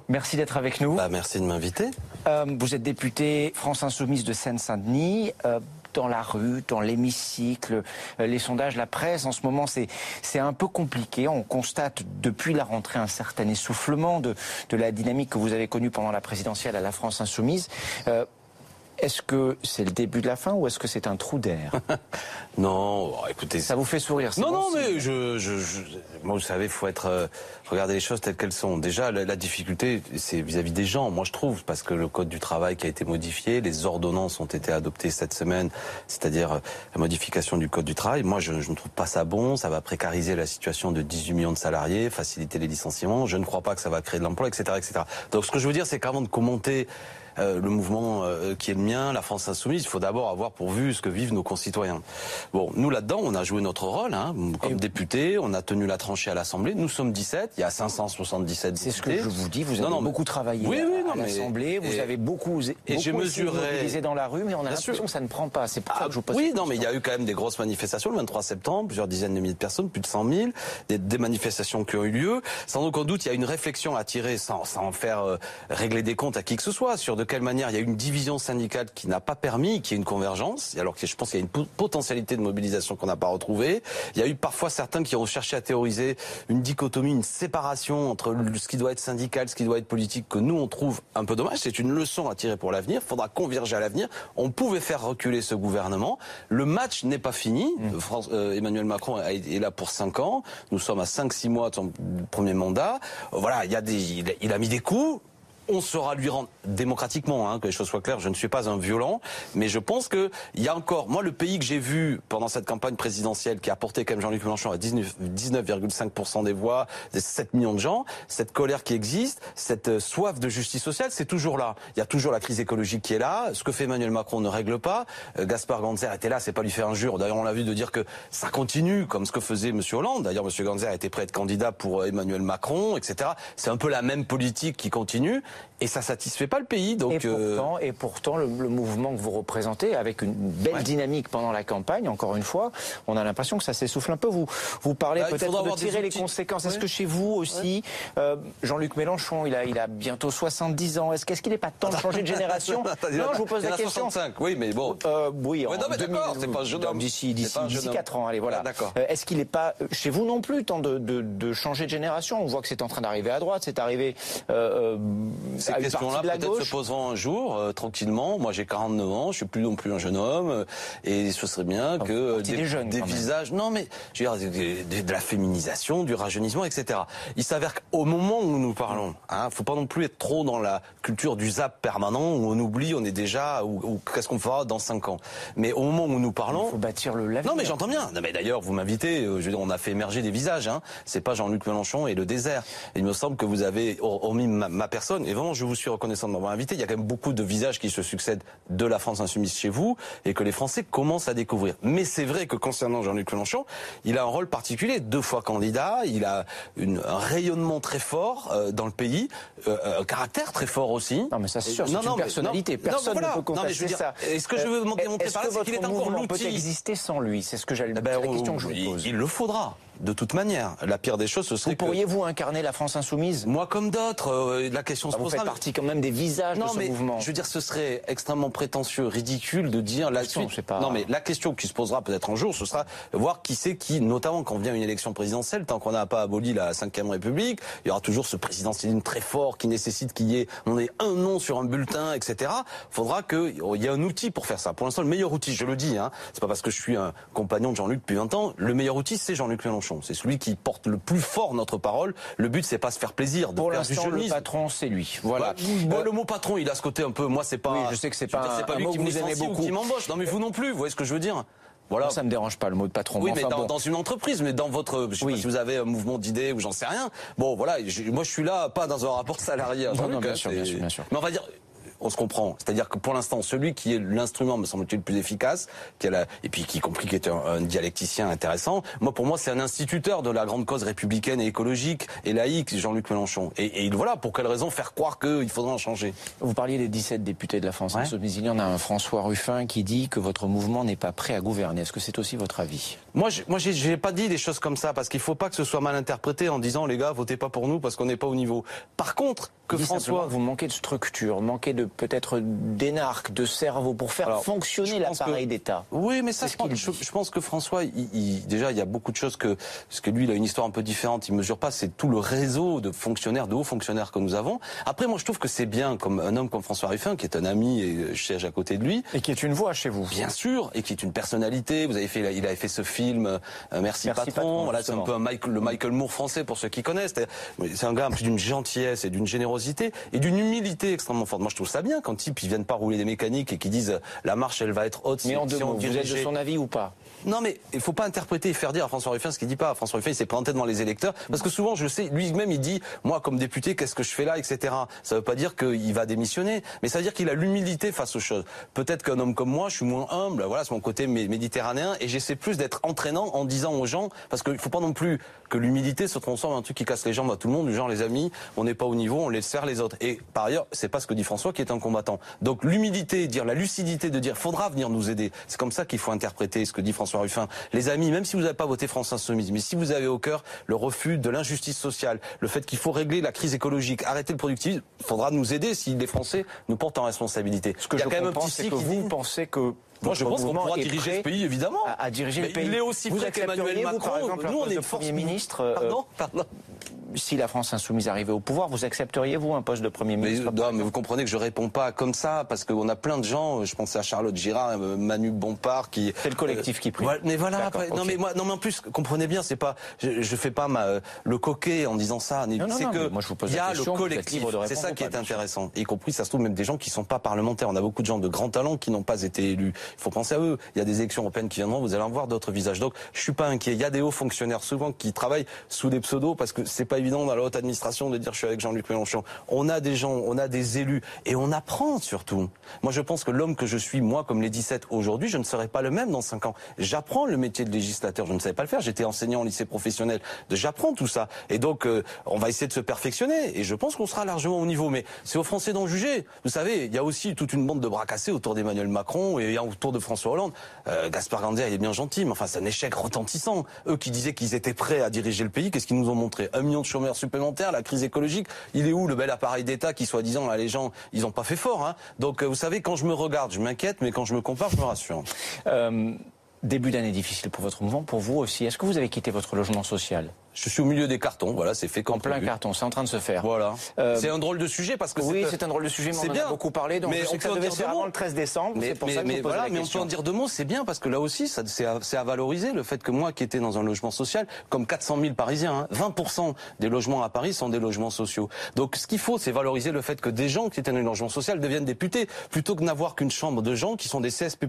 Merci d'être avec nous. Merci de m'inviter. Vous êtes député France Insoumise de Seine-Saint-Denis. Dans la rue, dans l'hémicycle, les sondages, la presse, en ce moment, c'est un peu compliqué. On constate depuis la rentrée un certain essoufflement de la dynamique que vous avez connue pendant la présidentielle à la France Insoumise. Est-ce que c'est le début de la fin ou est-ce que c'est un trou d'air? Non, écoutez... Ça vous fait sourire? Non, bon, non, mais moi, vous savez, il faut regarder les choses telles qu'elles sont. Déjà, la difficulté, c'est vis-à-vis des gens, moi je trouve, parce que le Code du travail qui a été modifié, les ordonnances ont été adoptées cette semaine, c'est-à-dire la modification du Code du travail. Moi, je ne trouve pas ça bon, ça va précariser la situation de 18 millions de salariés, faciliter les licenciements, je ne crois pas que ça va créer de l'emploi, etc., etc. Donc ce que je veux dire, c'est qu'avant de commenter le mouvement qui est le mien, la France Insoumise, il faut d'abord avoir pour vue ce que vivent nos concitoyens. Bon, nous là-dedans, on a joué notre rôle, comme député, on a tenu la tranchée à l'Assemblée, nous sommes 17, il y a 577 députés. C'est ce que je vous dis, vous avez beaucoup travaillé à l'Assemblée, vous avez beaucoup mobilisé dans la rue, mais on a l'impression que ça ne prend pas, c'est pour ça que je vous pose Oui, non, mais il y a eu quand même des grosses manifestations le 23 septembre, plusieurs dizaines de milliers de personnes, plus de 100 000, des manifestations qui ont eu lieu. Sans aucun doute, il y a une réflexion à tirer, sans faire régler des comptes à qui que ce soit, sur de quelle manière il y a une division syndicale qui n'a pas permis qu'il y ait une convergence, alors que je pense qu'il y a une potentialité de mobilisation qu'on n'a pas retrouvée. Il y a eu parfois certains qui ont cherché à théoriser une dichotomie, une séparation entre ce qui doit être syndical, ce qui doit être politique, que nous on trouve un peu dommage. C'est une leçon à tirer pour l'avenir. Il faudra converger à l'avenir. On pouvait faire reculer ce gouvernement. Le match n'est pas fini. Emmanuel Macron est là pour 5 ans. Nous sommes à 5-6 mois de son premier mandat. Voilà, il a mis des coups. On saura lui rendre démocratiquement, que les choses soient claires, je ne suis pas un violent, mais je pense que il y a encore, moi le pays que j'ai vu pendant cette campagne présidentielle qui a porté quand même Jean-Luc Mélenchon à 19,5% des voix, des 7 millions de gens, cette colère qui existe, cette soif de justice sociale, c'est toujours là. Il y a toujours la crise écologique qui est là, ce que fait Emmanuel Macron ne règle pas, Gaspard Ganzer était là, c'est pas lui faire injure, d'ailleurs on l'a vu de dire que ça continue, comme ce que faisait M. Hollande, d'ailleurs M. Ganzer était prêt à être candidat pour Emmanuel Macron, etc. C'est un peu la même politique qui continue. Et ça satisfait pas le pays, donc. Et pourtant, le mouvement que vous représentez, avec une belle dynamique pendant la campagne, encore une fois, on a l'impression que ça s'essouffle un peu. Vous parlez peut-être de tirer les conséquences. Est-ce que chez vous aussi, Jean-Luc Mélenchon, il a bientôt 70 ans. Est-ce qu'il n'est pas temps de changer de génération? Non, je vous pose la question. 65, oui, mais bon. Oui, non, mais d'accord, c'est pas un jeune homme. D'ici 4 ans, allez, voilà. Est-ce qu'il n'est pas, chez vous non plus, temps de changer de génération? On voit que c'est en train d'arriver à droite, c'est arrivé. Ces questions-là peut-être se poseront un jour, tranquillement. Moi, j'ai 49 ans, je suis plus non plus un jeune homme, et ce serait bien que des visages... Non, mais je veux dire, de la féminisation, du rajeunissement, etc. Il s'avère qu'au moment où nous parlons, faut pas non plus être trop dans la culture du zap permanent, où on oublie, on est déjà, ou qu'est-ce qu'on fera dans 5 ans. Mais au moment où nous parlons... Il faut bâtir l'avenir. Non, mais j'entends bien. Non, mais d'ailleurs, vous m'invitez, je veux dire, on a fait émerger des visages, C'est pas Jean-Luc Mélenchon et le désert. Il me semble que vous avez, hormis ma personne, et vraiment, je vous suis reconnaissant de m'avoir invité. Il y a quand même beaucoup de visages qui se succèdent de la France Insoumise chez vous et que les Français commencent à découvrir. Mais c'est vrai que concernant Jean-Luc Mélenchon, il a un rôle particulier. 2 fois candidat, il a un rayonnement très fort dans le pays, un caractère très fort aussi. Non, mais ça c'est sûr, c'est une personnalité. Personne ne peut contester ça. Et ce que je veux démontrer par là, c'est qu'il est encore l'outil. Peut exister sans lui. C'est ce que j'allais. La question que je vous pose. Il le faudra. De toute manière, la pire des choses, ce serait pourriez-vous incarner la France Insoumise? Moi, comme d'autres, la question se posera. Vous faites partie quand même des visages de ce mouvement. Je veux dire, ce serait extrêmement prétentieux, ridicule de dire la suite. Non, mais la question qui se posera peut-être un jour, ce sera voir qui c'est qui, notamment quand vient une élection présidentielle, tant qu'on n'a pas aboli la 5e République, il y aura toujours ce présidentialisme très fort qui nécessite on ait un nom sur un bulletin, etc. Faudra qu'il y ait un outil pour faire ça. Pour l'instant, le meilleur outil, je le dis, c'est pas parce que je suis un compagnon de Jean-Luc depuis 20 ans, le meilleur outil, c'est Jean-Luc Mélenchon. C'est celui qui porte le plus fort notre parole. Le but, c'est pas se faire plaisir. Pour l'instant, le patron, c'est lui. Voilà. Le mot patron, il a ce côté un peu. Moi, c'est pas. Oui, je sais que c'est pas lui qui me licencie ou qui m'embauche. Non, mais vous non plus. Vous voyez ce que je veux dire? Voilà. Ça me dérange pas le mot de patron. Oui, mais dans une entreprise, mais dans votre, je sais pas si vous avez un mouvement d'idées ou j'en sais rien. Bon, voilà. Moi, je suis là, pas dans un rapport salarié. Non, bien sûr. Mais on va dire. On se comprend. C'est-à-dire que pour l'instant, celui qui est l'instrument, me semble-t-il, le plus efficace, et puis qui compris qui est un dialecticien intéressant, pour moi, c'est un instituteur de la grande cause républicaine et écologique et laïque, Jean-Luc Mélenchon. Et voilà, pour quelle raison faire croire qu'il faudra en changer? Vous parliez des 17 députés de la France Insoumise. Il y en a un, François Ruffin, qui dit que votre mouvement n'est pas prêt à gouverner. Est-ce que c'est aussi votre avis? Moi, j'ai pas dit des choses comme ça parce qu'il faut pas que ce soit mal interprété en disant les gars, votez pas pour nous parce qu'on n'est pas au niveau. Par contre, que François, vous manquez de structure, manquez de peut-être d'énarque, de cerveau pour faire fonctionner l'appareil d'État. Oui, mais ça, je pense que François, déjà, il y a beaucoup de choses parce que lui, il a une histoire un peu différente. Il mesure pas, c'est tout le réseau de fonctionnaires, de hauts fonctionnaires que nous avons. Après, moi, je trouve que c'est bien comme un homme comme François Ruffin, qui est un ami et je siège à côté de lui. Et qui est une voix chez vous. Bien sûr, et qui est une personnalité. Il avait fait ce film Merci patron. Voilà, c'est un peu le Michael Moore français pour ceux qui connaissent. C'est un gars plus d'une gentillesse et d'une générosité et d'une humilité extrêmement forte. Moi, je trouve ça bien quand ils viennent pas rouler des mécaniques et qui disent la marche, elle va être haute. Mais en deux mots, vous êtes de son avis ou pas? Non, mais il faut pas interpréter et faire dire à François Ruffin ce qu'il dit pas. François Ruffin, il s'est présenté devant les électeurs parce que souvent, je sais, lui-même, il dit, moi, comme député, qu'est-ce que je fais là, etc. Ça veut pas dire qu'il va démissionner, mais ça veut dire qu'il a l'humilité face aux choses. Peut-être qu'un homme comme moi, je suis moins humble. Voilà, c'est mon côté méditerranéen et j'essaie plus d'être entraînant en disant aux gens, parce qu'il faut pas non plus que l'humilité se transforme en un truc qui casse les jambes à tout le monde, du genre les amis, on n'est pas au niveau, on les sert les autres. Et par ailleurs, c'est pas ce que dit François qui est un combattant. Donc l'humilité, dire la lucidité, de dire faudra venir nous aider. C'est comme ça qu'il faut interpréter ce que dit François Ruffin. Les amis, même si vous n'avez pas voté France Insoumise, mais si vous avez au cœur le refus de l'injustice sociale, le fait qu'il faut régler la crise écologique, arrêter le productivisme, il faudra nous aider si les Français nous portent en responsabilité. Ce que je comprends, c'est que vous pensez que moi, je pense qu'on pourra diriger ce pays, évidemment. À diriger le pays. Il est aussi prêt qu'Emmanuel Macron. Par exemple, nous, on est Premier ministre. Pardon. Si la France Insoumise arrivait au pouvoir, vous accepteriez-vous un poste de Premier ministre? Mais vous comprenez que je réponds pas comme ça, parce qu'on a plein de gens, je pensais à Charlotte Girard, Manu Bompard, qui... C'est le collectif qui prie. Mais voilà, après, non, mais en plus, comprenez bien, c'est pas, je fais pas le coquet en disant ça, c'est que, moi, je vous pose il y la a question, le collectif, c'est ça qui est intéressant. Y compris, ça se trouve, même des gens qui sont pas parlementaires. On a beaucoup de gens de grands talents qui n'ont pas été élus. Il faut penser à eux. Il y a des élections européennes qui viendront, vous allez en voir d'autres visages. Donc, je suis pas inquiet. Il y a des hauts fonctionnaires, souvent, qui travaillent sous des pseudos, parce que c'est pas évident dans la haute administration de dire je suis avec Jean-Luc Mélenchon. On a des gens, on a des élus et on apprend surtout. Moi, je pense que l'homme que je suis, moi, comme les 17 aujourd'hui, je ne serai pas le même dans 5 ans. J'apprends le métier de législateur. Je ne savais pas le faire. J'étais enseignant au lycée professionnel. J'apprends tout ça. Et donc, on va essayer de se perfectionner. Et je pense qu'on sera largement au niveau. Mais c'est aux Français d'en juger. Vous savez, il y a aussi toute une bande de bras cassés autour d'Emmanuel Macron et autour de François Hollande. Gaspard Ganzer, il est bien gentil, mais enfin, c'est un échec retentissant. Eux qui disaient qu'ils étaient prêts à diriger le pays, qu'est-ce qu'ils nous ont montré? 1 million de chômeurs supplémentaires, la crise écologique, il est où le bel appareil d'État qui, soi-disant, là, les gens, ils n'ont pas fait fort, hein. Donc, vous savez, quand je me regarde, je m'inquiète, mais quand je me compare, je me rassure. Début d'année difficile pour votre mouvement, pour vous aussi. Est-ce que vous avez quitté votre logement social? Je suis au milieu des cartons, voilà, c'est fait comme en plein carton, c'est en train de se faire. Voilà. C'est un drôle de sujet parce que oui, c'est un drôle de sujet, mais on en a beaucoup parlé, donc mais je sais que ça devait se faire avant le 13 décembre, c'est pour ça que je vous pose la question. Mais on peut en dire 2 mots, c'est bien parce que là aussi, c'est à valoriser le fait que moi qui étais dans un logement social, comme 400 000 Parisiens, 20% des logements à Paris sont des logements sociaux. Donc ce qu'il faut, c'est valoriser le fait que des gens qui étaient dans un logement social deviennent députés, plutôt que n'avoir qu'une chambre de gens qui sont des CSP+,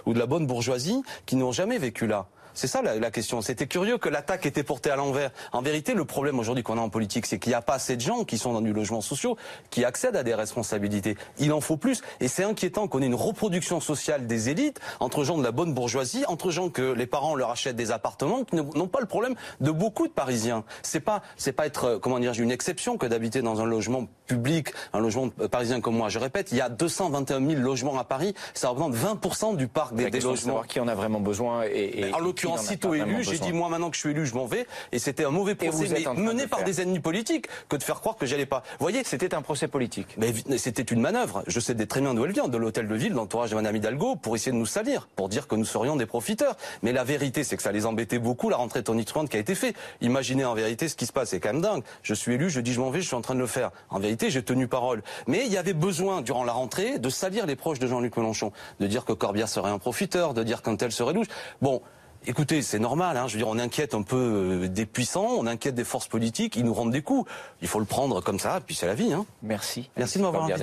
ou de la bonne bourgeoisie, qui n'ont jamais vécu là. C'est ça la question. C'était curieux que l'attaque était portée à l'envers. En vérité, le problème aujourd'hui qu'on a en politique, c'est qu'il n'y a pas assez de gens qui sont dans du logement social qui accèdent à des responsabilités. Il en faut plus. Et c'est inquiétant qu'on ait une reproduction sociale des élites entre gens de la bonne bourgeoisie, entre gens que les parents leur achètent des appartements, qui n'ont pas le problème de beaucoup de Parisiens. C'est pas être, comment dire, une exception que d'habiter dans un logement public, un logement parisien comme moi. Je répète, il y a 221 000 logements à Paris. Ça représente 20% du parc des logements. Savoir qui en a vraiment besoin en sitôt élu, j'ai dit moi maintenant que je suis élu, je m'en vais, et c'était un mauvais procès mené par des ennemis politiques que de faire croire que j'allais pas. Vous voyez, c'était un procès politique. Mais c'était une manœuvre. Je sais très bien d'où elle vient, de l'hôtel de ville, d'entourage de Madame Hidalgo, pour essayer de nous salir, pour dire que nous serions des profiteurs. Mais la vérité, c'est que ça les embêtait beaucoup la rentrée tonitruante qui a été faite. Imaginez en vérité ce qui se passe, c'est quand même dingue. Je suis élu, je dis je m'en vais, je suis en train de le faire. En vérité, j'ai tenu parole. Mais il y avait besoin durant la rentrée de salir les proches de Jean-Luc Mélenchon, de dire que Corbière serait un profiteur, de dire qu'un tel serait louche. Bon. Écoutez, c'est normal, hein. Je veux dire, on inquiète un peu des puissants, on inquiète des forces politiques, ils nous rendent des coups. Il faut le prendre comme ça, puis c'est la vie, hein. Merci. Merci de m'avoir invité.